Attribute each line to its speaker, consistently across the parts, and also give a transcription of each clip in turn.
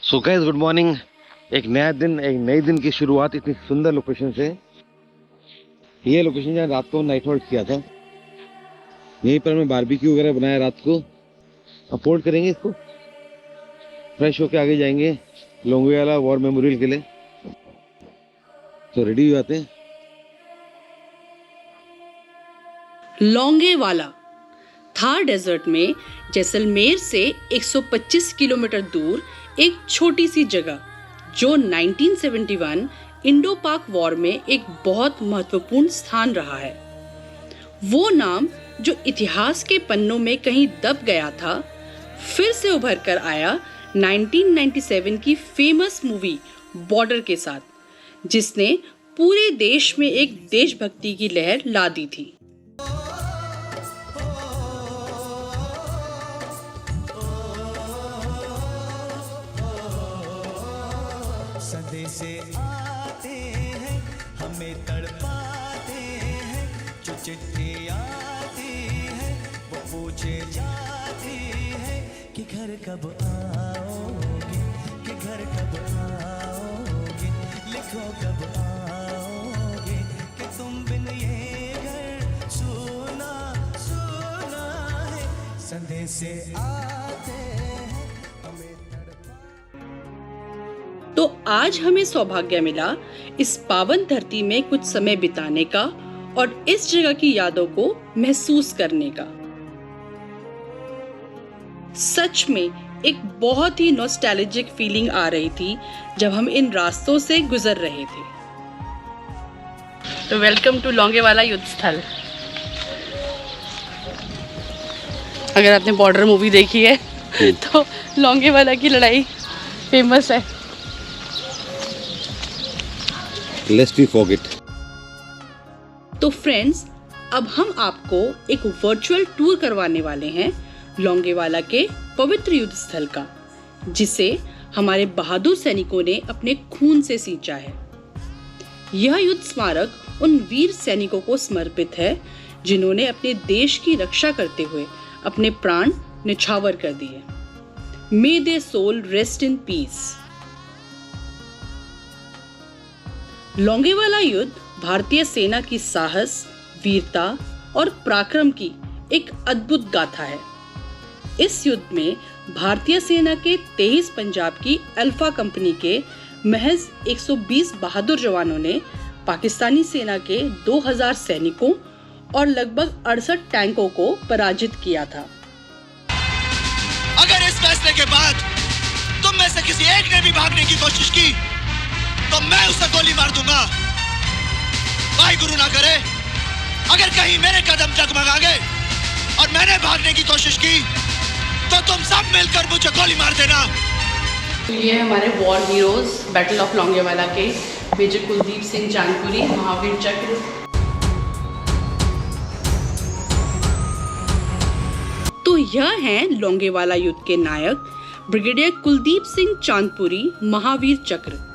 Speaker 1: So guys good morning. एक नया दिन, एक नई दिन की शुरुआत इतनी सुंदर लोकेशन से। ये लोकेशन जहाँ रात को नाइट हॉल्ट किया था, यहीं पर हमने बारबेक्यू वगैरह बनाया रात को। अपलोड करेंगे इसको, फ्रेश होके आगे जाएंगे लोंगेवाला वॉर मेमोरियल के लिए। तो रेडी हो जाते हैं।
Speaker 2: लोंगेवाला थार डेजर्ट में जैसलमेर से 125 किलोमीटर दूर एक छोटी सी जगह, जो 1971 इंडो पाक वॉर में एक बहुत महत्वपूर्ण स्थान रहा है। वो नाम जो इतिहास के पन्नों में कहीं दब गया था, फिर से उभर कर आया 1997 की फेमस मूवी बॉर्डर के साथ, जिसने पूरे देश में एक देशभक्ति की लहर ला दी थी।
Speaker 3: सदे से आते हैं, हमें तड़पाते हैं, जो चिट्ठी आती है वो पूछे जाती है कि घर कब आओगे, कि घर कब आओगे, लिखो कब आओगे, कि तुम बिन ये घर सुना सुना है। सदे से आते हैं, हमें
Speaker 2: तो आज हमें सौभाग्य मिला इस पावन धरती में कुछ समय बिताने का और इस जगह की यादों को महसूस करने का। सच में एक बहुत ही नॉस्टैल्जिक फीलिंग आ रही थी जब हम इन रास्तों से गुजर रहे थे। तो वेलकम टू लोंगेवाला युद्ध स्थल। अगर आपने बॉर्डर मूवी देखी है तो लोंगेवाला की लड़ाई फेमस है।
Speaker 1: Lest we forget.
Speaker 2: तो फ्रेंड्स, अब हम आपको एक वर्चुअल टूर करवाने वाले हैं लोंगेवाला के पवित्र युद्ध स्थल का, जिसे हमारे बहादुर सैनिकों ने अपने खून से सींचा है। यह युद्ध स्मारक उन वीर सैनिकों को समर्पित है जिन्होंने अपने देश की रक्षा करते हुए अपने प्राण न्यौछावर कर दिए। May their soul rest in peace. Longewala युद्ध भारतीय सेना की साहस, वीरता और पराक्रम की एक अद्भुत गाथा है। इस युद्ध में भारतीय सेना के 23 पंजाब की अल्फा कंपनी के महज 120 बहादुर जवानों ने पाकिस्तानी सेना के 2000 सैनिकों और लगभग 68 टैंकों को पराजित किया था।
Speaker 3: अगर इस फैसले के बाद तुम में से किसी एक ने भी भागने की कोशिश की तो मैं उसे गोली मार दूंगा। वाहिगुरु ना करे, अगर कहीं मेरे कदम डगमगा गए और मैंने भागने की कोशिश की तो तुम सब मिलकर मुझे गोली मार देना।
Speaker 2: तो ये हमारे war heroes battle of Longewala के मेजर कुलदीप सिंह चांदपुरी, महावीर चक्र। तो यह हैं लोंगेवाला युद्ध के नायक ब्रिगेडियर कुलदीप सिंह चांदपुरी, महावीर चक्र,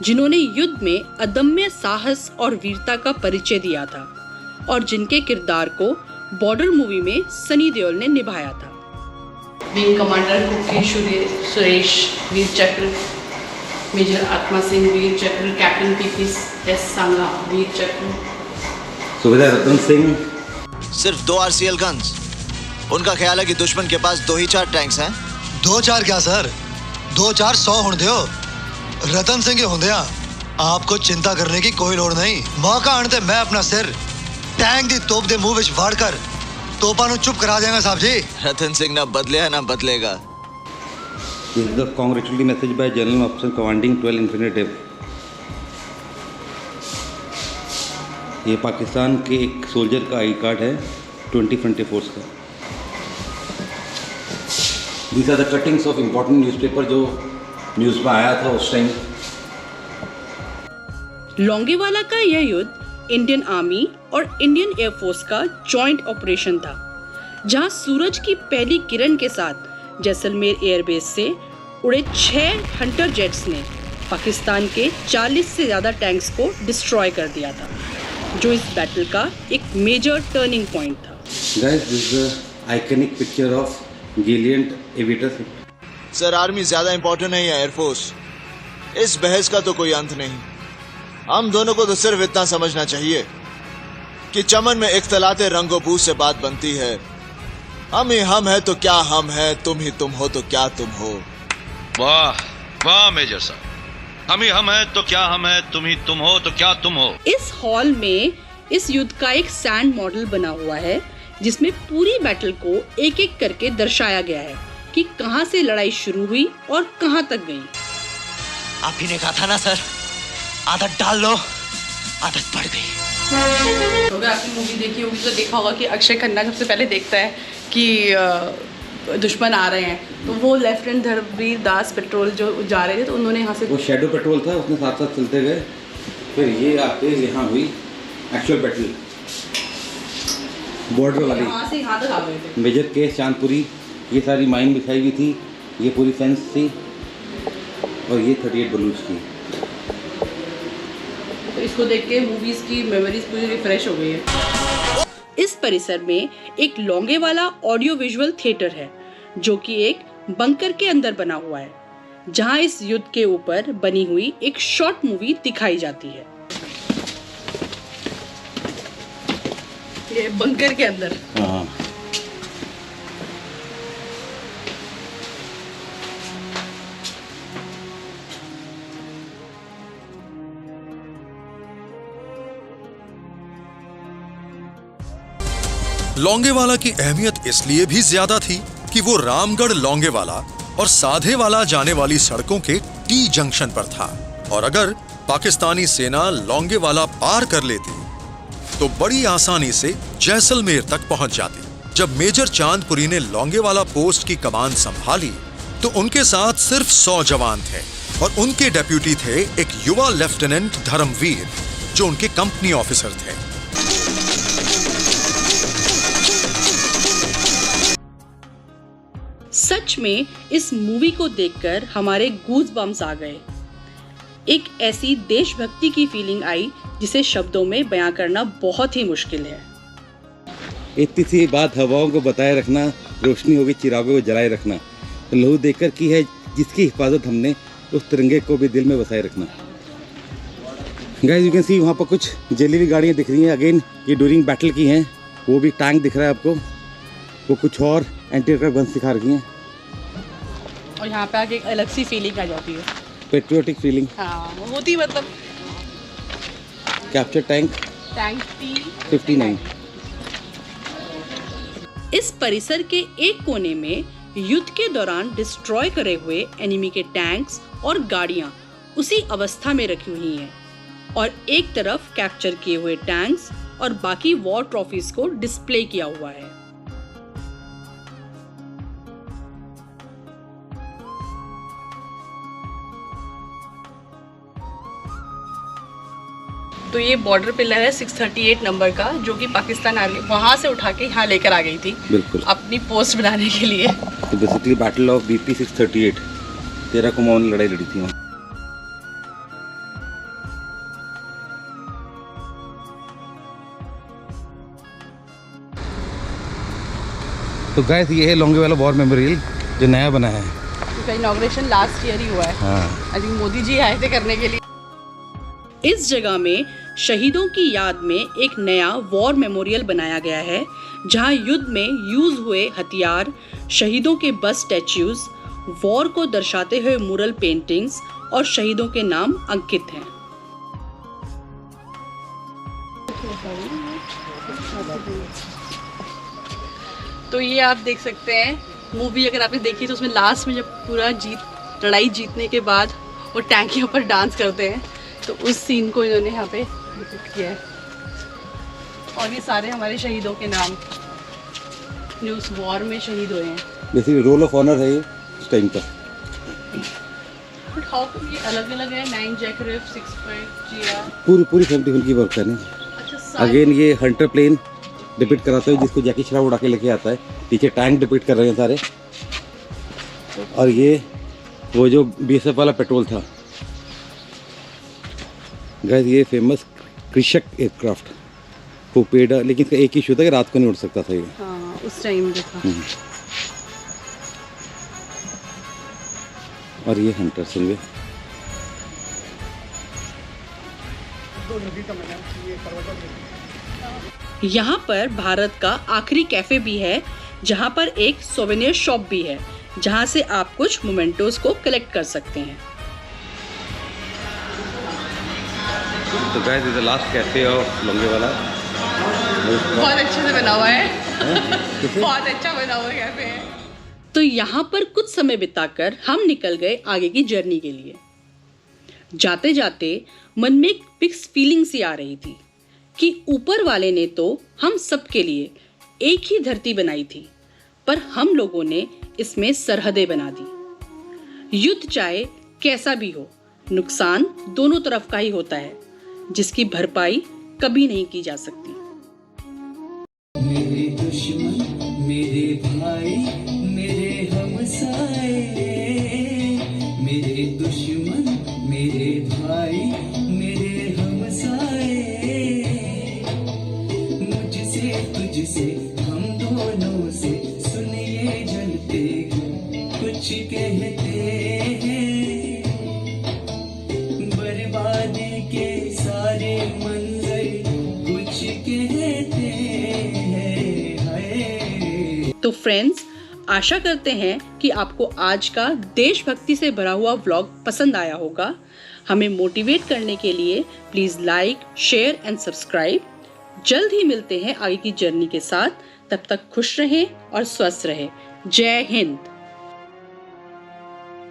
Speaker 2: जिन्होंने युद्ध में अदम्य साहस और वीरता का परिचय दिया था और जिनके किरदार को बॉर्डर मूवी में सनी देओल ने निभाया था। विंग कमांडर कुकी सुरेश वीर चक्र, मेजर आत्मा सिंह वीर चक्र, कैप्टन पीपी एस सांगा वीर चक्र,
Speaker 1: सुबेदार रतन सिंह।
Speaker 4: सिर्फ 2 RCL गन्स। उनका ख्याल है कि दुश्मन के पास 2 ही 4 टैंक्स हैं।
Speaker 5: 2-4 क्या सर, 2-4 100 होने दो। रतन सिंह के होंदे आपको चिंता करने की कोई लोड़ नहीं। मौका आने ते मैं अपना सिर टैंक दी तोप दे मुंह विच वाड़ कर तोपा नु चुप करा देंगे साहब जी।
Speaker 4: रतन सिंह ना बदले है ना बदलेगा।
Speaker 1: This is the congratulatory message by General Officer Commanding 12 Infantry. ये पाकिस्तान के एक सोल्जर का आई कार्ड है 20 फ्रंटियर फोर्स का। These are the cuttings of important newspaper जो न्यूज़ में आया था उस टाइम।
Speaker 2: लोंगेवाला का यह युद्ध इंडियन आर्मी और इंडियन एयरफोर्स का जॉइंट ऑपरेशन था, जहां सूरज की पहली किरण के साथ जैसलमेर एयरबेस से उड़े 6 हंटर जेट्स ने पाकिस्तान के 40 से ज्यादा टैंक्स को डिस्ट्रॉय कर दिया था, जो इस बैटल का एक मेजर टर्निंग पॉइंट था।
Speaker 1: Guys, this is the iconic picture of gallant aviator.
Speaker 4: Sir army ज्यादा इंपॉर्टेंट नहीं है एयरफोर्स। इस बहस का तो कोई अंत नहीं। हम दोनों को तो सिर्फ इतना समझना चाहिए कि चमन में इख्तलाते रंगो बू से बात बनती है। हम ही हम है तो क्या हम है, तुम ही तुम हो तो क्या तुम हो।
Speaker 6: वाह वाह मेजर साहब, हम ही हम है तो क्या हम है, तुम ही तुम हो तो क्या तुम हो।
Speaker 2: इस हॉल में इस युद्ध का एक सैंड मॉडल बना हुआ है जिसमें पूरी बैटल को एक एक करके दर्शाया गया है कि कहां से लड़ाई शुरू हुई और कहां तक गई।
Speaker 5: आप ही ने कहा था ना सर, आदत डाल लो, आदत पड़ गई।
Speaker 2: तो अगर आपने मूवी देखी होगी तो देखा होगा कि अक्षय खन्ना सबसे पहले देखता है कि दुश्मन आ रहे हैं, तो वो लेफ्टिनेंट धर्मवीर दास पेट्रोल जो जा रहे थे तो उन्होंने यहाँ से,
Speaker 1: वो शेडो पेट्रोल था, उसने साथ साथ चलते गए, फिर ये आके यहाँ हुई एक्चुअल बैटल बॉर्डर वाली।
Speaker 2: यहाँ से यहाँ तक आ गए थे।
Speaker 1: मेजर केस चांदपुरी, ये सारी माइन बिछाई हुई थी, ये पूरी फेंस थी, और ये 38 बलूच थी।
Speaker 2: तो इसको देख के मूवीज की मेमोरीज पूरी रिफ्रेश हो गई है। इस परिसर में एक लोंगेवाला ऑडियो विजुअल थिएटर है जो कि एक बंकर के अंदर बना हुआ है, जहां इस युद्ध के ऊपर बनी हुई एक शॉर्ट मूवी दिखाई जाती है। ये बंकर के अंदर।
Speaker 1: हाँ,
Speaker 7: लौंगेवाला की अहमियत इसलिए भी ज्यादा थी कि वो रामगढ़ लौंगेवाला और साधेवाला जाने वाली सड़कों के टी जंक्शन पर था, और अगर पाकिस्तानी सेना लौंगेवाला पार कर लेती तो बड़ी आसानी से जैसलमेर तक पहुंच जाती। जब मेजर चांदपुरी ने लौंगेवाला पोस्ट की कमान संभाली तो उनके साथ सिर्फ 100 जवान थे, और उनके डेप्यूटी थे एक युवा लेफ्टिनेंट धर्मवीर जो उनके कंपनी ऑफिसर थे।
Speaker 2: सच में इस मूवी को देखकर हमारे गूज बम्स आ गए। एक ऐसी देशभक्ति की फीलिंग आई जिसे शब्दों में बयां करना बहुत ही मुश्किल है।
Speaker 1: इतनी सी बात हवाओं को बताए रखना, रोशनी होगी चिरागों को जलाए रखना, तो लहू देखकर की है जिसकी हिफाजत हमने, उस तिरंगे को भी दिल में बसाए रखना। गाइस यू कैन सी वहाँ पर कुछ जली हुई गाड़ियाँ दिख रही हैं, अगेन ये ड्यूरिंग बैटल की हैं। वो भी टैंक दिख रहा है आपको, वो कुछ और एंटी एयरक्राफ्ट गन्स दिखा रखी हैं।
Speaker 2: और यहाँ पे आके एक अलग सी फीलिंग आ जाती है,
Speaker 1: पेट्रियोटिक फीलिंग।
Speaker 2: हाँ वो होती, मतलब
Speaker 1: कैप्चर टैंक
Speaker 2: टैंक
Speaker 1: T-59।
Speaker 2: इस परिसर के एक कोने में युद्ध के दौरान डिस्ट्रॉय करे हुए एनिमी के टैंक्स और गाड़ियां उसी अवस्था में रखी हुई हैं, और एक तरफ कैप्चर किए हुए टैंक्स और बाकी वॉर ट्रॉफीज को डिस्प्ले किया हुआ है। तो ये बॉर्डर पिलर है 638 नंबर का, जो कि पाकिस्तान आर्मी वहां से उठा के यहाँ लेकर आ गई थी,
Speaker 1: बिल्कुल
Speaker 2: अपनी पोस्ट बनाने के लिए।
Speaker 1: तो बेसिकली बैटल ऑफ BP 638 13 को मौन लड़ाई लड़ी थी वहाँ। तो गाइस ये है लौंगेवाला वॉर मेमोरियल जो नया बना है।
Speaker 2: इसका इनॉग्रेशन लास्ट ईयर ही हुआ है।
Speaker 1: हाँ,
Speaker 2: आई थिंक मोदी जी आए थे करने के लिए। इस जगह में शहीदों की याद में एक नया वॉर मेमोरियल बनाया गया है, जहां युद्ध में यूज हुए हथियार, शहीदों के बस स्टैच्यूज, वॉर को दर्शाते हुए मुरल पेंटिंग्स और शहीदों के नाम अंकित हैं। तो ये आप देख सकते हैं मूवी, अगर आपने देखी तो उसमें लास्ट में जब पूरा लड़ाई जीतने के बाद वो टैंक के ऊपर डांस करते हैं, तो उस सीन को इन्होंने यहाँ पे डिपिक्ट किया है। और ये सारे हमारे शहीदों के नाम जो उस वॉर में शहीद हुए हैं।
Speaker 1: बेसिकली रोल ऑफ ऑनर है ये उस टाइम पर।
Speaker 2: बट हाउ कम ये अलग अलग है? 9 जैकरेफ, 6.GR,
Speaker 1: पूरी 70 की वर्क है ना।
Speaker 2: अच्छा,
Speaker 1: अगेन ये हंटर प्लेन डिपिक्ट कराते हुए जिसको जैकी श्रॉफ उड़ा के लेके आता है, पीछे टैंक डिपिक्ट कर रहे हैं सारे, और ये वो जो BSF वाला पेट्रोल था। गाइस ये फेमस कृषक एयरक्राफ्ट पोपेडा, लेकिन इसका एक इशू था कि रात को नहीं उड़ सकता था ये।
Speaker 2: हाँ उस टाइम देखा।
Speaker 1: और ये हंटर सिल्वे।
Speaker 2: यहाँ पर भारत का आखिरी कैफे भी है, जहाँ पर एक सोवेनियर शॉप भी है, जहाँ से आप कुछ मोमेंटोज को कलेक्ट कर सकते हैं।
Speaker 1: तो guys this is the last cafe of Longewala.
Speaker 8: बहुत अच्छे से बना हुआ है। बहुत अच्छा बना हुआ कैफे है।
Speaker 2: तो यहाँ पर कुछ समय बिताकर हम निकल गए आगे की जर्नी के लिए। जाते जाते मन में एक फिक्स फीलिंग सी आ रही थी कि ऊपर वाले ने तो हम सबके लिए एक ही धरती बनाई थी, पर हम लोगों ने इसमें सरहदें बना दी। युद्ध चाहे कैसा भी हो, नुकसान दोनों तरफ का ही होता है, जिसकी भरपाई कभी नहीं की जा सकती।
Speaker 9: मेरे दुश्मन मेरे भाई मेरे हमसाए, मेरे दुश्मन मेरे भाई मेरे हमसाए, मुझसे तुझसे हम दोनों से सुनिए जलते कुछ कहते हैं, बर्बादी के सारे मंजर कुछ कहते हैं।
Speaker 2: तो फ्रेंड्स, आशा करते हैं कि आपको आज का देशभक्ति से भरा हुआ व्लॉग पसंद आया होगा। हमें मोटिवेट करने के लिए please like, share and subscribe. जल्द ही मिलते हैं आगे की जर्नी के साथ। तब तक खुश रहें और स्वस्थ रहें। जय हिंद।